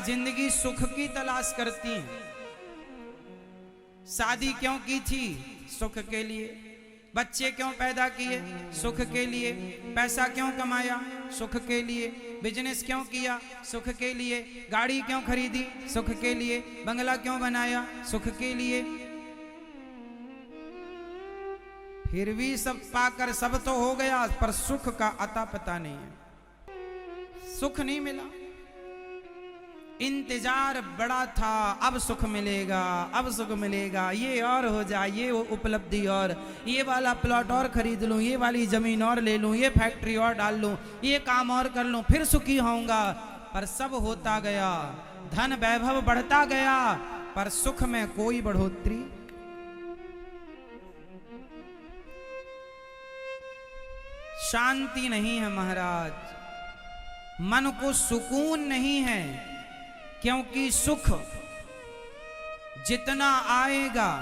जिंदगी सुख की तलाश करती हैं। शादी क्यों की थी? सुख के लिए। बच्चे क्यों पैदा किए? सुख के लिए। पैसा क्यों कमाया? सुख के लिए। बिजनेस क्यों किया? सुख के लिए। गाड़ी क्यों खरीदी? सुख के लिए। बंगला क्यों बनाया? सुख के लिए। फिर भी सब पाकर सब तो हो गया, पर सुख का अता पता नहीं है। सुख नहीं मिला। इंतजार बड़ा था, अब सुख मिलेगा, अब सुख मिलेगा, ये और हो जाए, ये उपलब्धि और, ये वाला प्लॉट और खरीद लूं, ये वाली जमीन और ले लूं, ये फैक्ट्री और डाल लूं, ये काम और कर लूं, फिर सुखी होऊंगा। पर सब होता गया, धन वैभव बढ़ता गया, पर सुख में कोई बढ़ोतरी। शांति नहीं है महाराज, मन को सुकून नहीं है, क्योंकि सुख जितना आएगा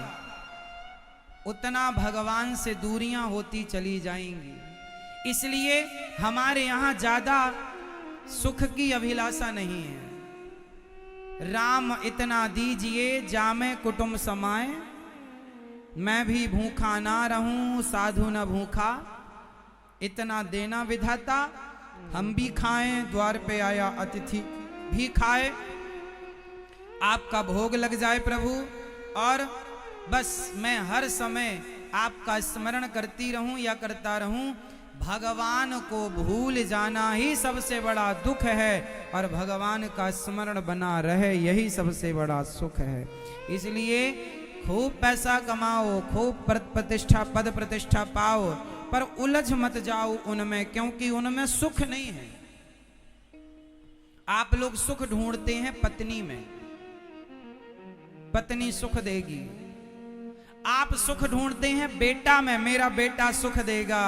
उतना भगवान से दूरियां होती चली जाएंगी। इसलिए हमारे यहां ज्यादा सुख की अभिलाषा नहीं है। राम इतना दीजिए जामे कुटुंब समाए, मैं भी भूखा ना रहूं साधु न भूखा। इतना देना विधाता, हम भी खाएं, द्वार पे आया अतिथि भी खाए। आपका भोग लग जाए प्रभु, और बस मैं हर समय आपका स्मरण करती रहूं या करता रहूं। भगवान को भूल जाना ही सबसे बड़ा दुख है, और भगवान का स्मरण बना रहे यही सबसे बड़ा सुख है। इसलिए खूब पैसा कमाओ, खूब प्रतिष्ठा, पद प्रतिष्ठा पाओ, पर उलझ मत जाओ उनमें, क्योंकि उनमें सुख नहीं है। आप लोग सुख ढूंढते हैं पत्नी में, पत्नी सुख देगी। आप सुख ढूंढते हैं बेटा में, मेरा बेटा सुख देगा।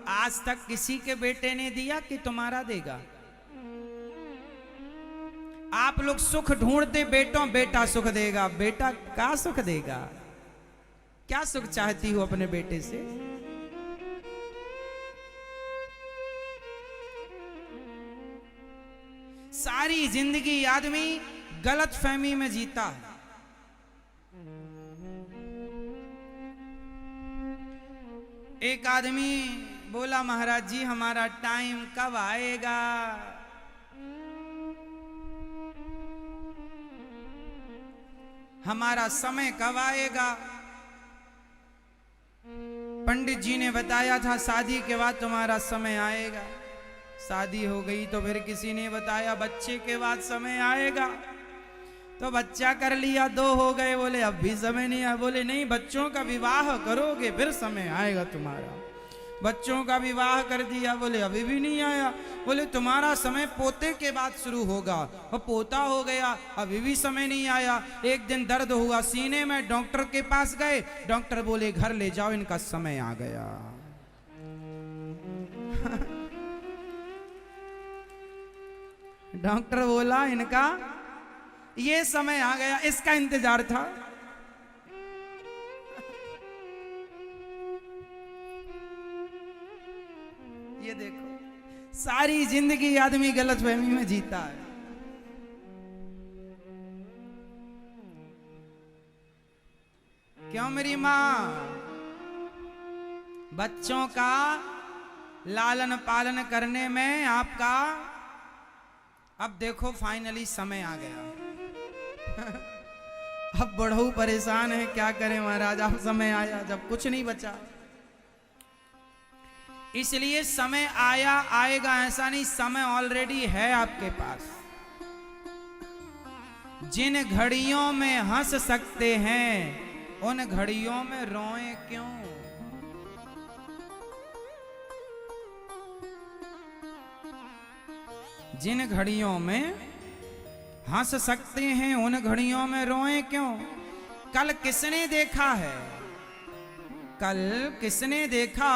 आज तक किसी के बेटे ने दिया कि तुम्हारा देगा? आप लोग सुख ढूंढते बेटों, बेटा सुख देगा। बेटा क्या सुख देगा? क्या सुख चाहती हो अपने बेटे से? सारी जिंदगी आदमी गलत फहमी में जीता है। एक आदमी बोला, महाराज जी हमारा टाइम कब आएगा? हमारा समय कब आएगा? पंडित जी ने बताया था शादी के बाद तुम्हारा समय आएगा। शादी हो गई तो फिर किसी ने बताया बच्चे के बाद समय आएगा। तो बच्चा कर लिया, 2 हो गए, बोले अब भी समय नहीं आया। बोले नहीं, बच्चों का विवाह करोगे फिर समय आएगा तुम्हारा। बच्चों का विवाह कर दिया, बोले अभी भी नहीं आया। बोले तुम्हारा समय पोते के बाद शुरू होगा, और पोता हो गया, अभी भी समय नहीं आया। एक दिन दर्द हुआ सीने में, डॉक्टर के पास गए, डॉक्टर बोले घर ले जाओ, इनका समय आ गया। डॉक्टर बोला इनका ये समय आ गया, इसका इंतजार था। ये देखो, सारी जिंदगी आदमी गलतफहमी में जीता है। क्यों मेरी मां? बच्चों का लालन पालन करने में आपका, अब देखो फाइनली समय आ गया। अब बड़हू परेशान है, क्या करें महाराज, अब समय आया जब कुछ नहीं बचा। इसलिए समय आया आएगा ऐसा नहीं, समय ऑलरेडी है आपके पास। जिन घड़ियों में हंस सकते हैं उन घड़ियों में रोएं क्यों? जिन घड़ियों में हंस सकते हैं उन घड़ियों में रोएं क्यों? कल किसने देखा है, कल किसने देखा,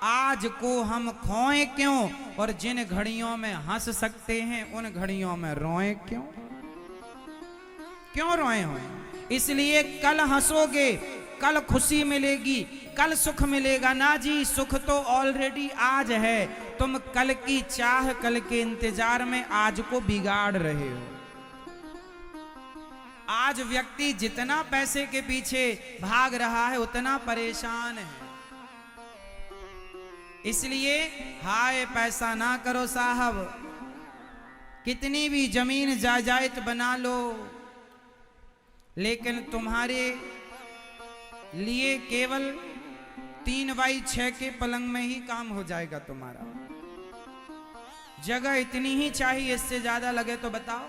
आज को हम खोएं क्यों? और जिन घड़ियों में हंस सकते हैं उन घड़ियों में रोएं क्यों? क्यों रोएं हो? इसलिए कल हंसोगे, कल खुशी मिलेगी, कल सुख मिलेगा ना जी। सुख तो ऑलरेडी आज है, तुम कल की चाह, कल के इंतजार में आज को बिगाड़ रहे हो। आज व्यक्ति जितना पैसे के पीछे भाग रहा है उतना परेशान है। इसलिए हाय पैसा ना करो साहब, कितनी भी जमीन जायदाद बना लो, लेकिन तुम्हारे लिए केवल 3x6 के पलंग में ही काम हो जाएगा। तुम्हारा जगह इतनी ही चाहिए, इससे ज्यादा लगे तो बताओ।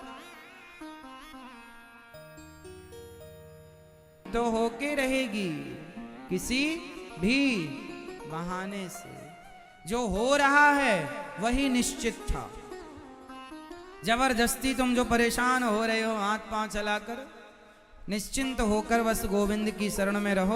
तो होके रहेगी किसी भी बहाने से। जो हो रहा है वही निश्चित था। जबरदस्ती तुम जो परेशान हो रहे हो हाथ पांव चलाकर, निश्चिंत होकर बस गोविंद की शरण में रहो।